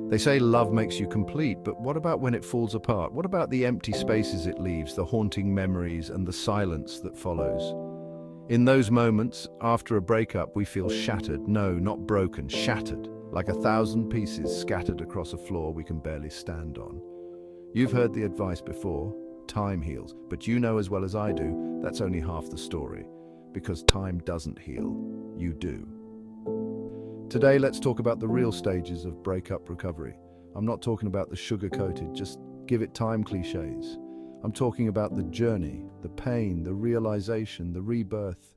They say love makes you complete, but what about when it falls apart? What about the empty spaces it leaves, the haunting memories, and the silence that follows? In those moments, after a breakup, we feel shattered. No, not broken, shattered. Like 1,000 pieces scattered across a floor we can barely stand on. You've heard the advice before, time heals, but you know as well as I do, that's only half the story. Because time doesn't heal, you do. Today, let's talk about the real stages of breakup recovery. I'm not talking about the sugar-coated, just give it time cliches. I'm talking about the journey, the pain, the realization, the rebirth.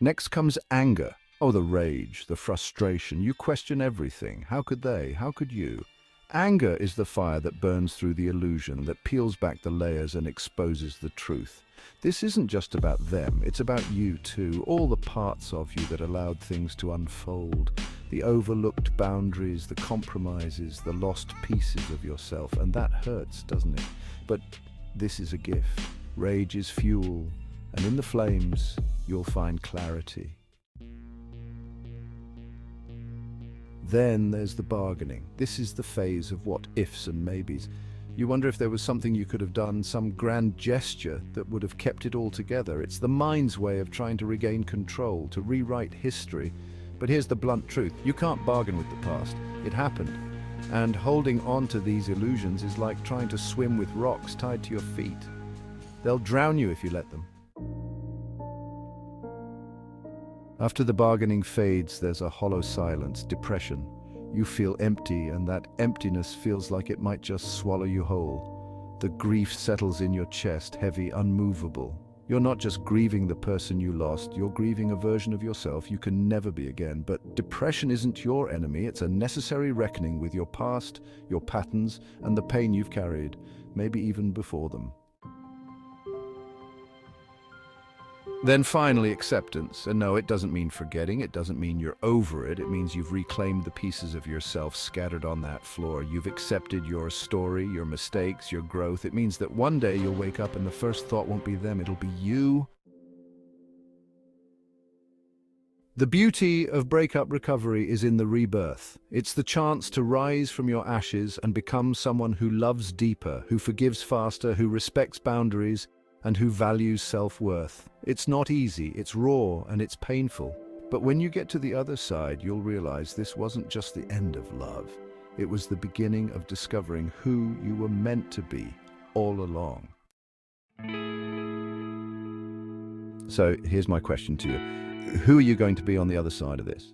Next comes anger. Oh, the rage, the frustration. You question everything. How could they? How could you? Anger is the fire that burns through the illusion, that peels back the layers and exposes the truth. This isn't just about them, it's about you too, all the parts of you that allowed things to unfold, the overlooked boundaries, the compromises, the lost pieces of yourself, and that hurts, doesn't it? But this is a gift. Rage is fuel, and in the flames, you'll find clarity. Then there's the bargaining. This is the phase of what ifs and maybes. You wonder if there was something you could have done, some grand gesture that would have kept it all together. It's the mind's way of trying to regain control, to rewrite history. But here's the blunt truth. You can't bargain with the past. It happened. And holding on to these illusions is like trying to swim with rocks tied to your feet. They'll drown you if you let them. After the bargaining fades, there's a hollow silence, depression. You feel empty, and that emptiness feels like it might just swallow you whole. The grief settles in your chest, heavy, unmovable. You're not just grieving the person you lost, you're grieving a version of yourself you can never be again. But depression isn't your enemy, it's a necessary reckoning with your past, your patterns, and the pain you've carried, maybe even before them. Then finally, acceptance. And no, it doesn't mean forgetting, it doesn't mean you're over it, it means you've reclaimed the pieces of yourself scattered on that floor. You've accepted your story, your mistakes, your growth. It means that one day you'll wake up and the first thought won't be them, it'll be you. The beauty of breakup recovery is in the rebirth. It's the chance to rise from your ashes and become someone who loves deeper, who forgives faster, who respects boundaries, and who values self-worth. It's not easy, it's raw, and it's painful. But when you get to the other side, you'll realize this wasn't just the end of love. It was the beginning of discovering who you were meant to be all along. So here's my question to you. Who are you going to be on the other side of this?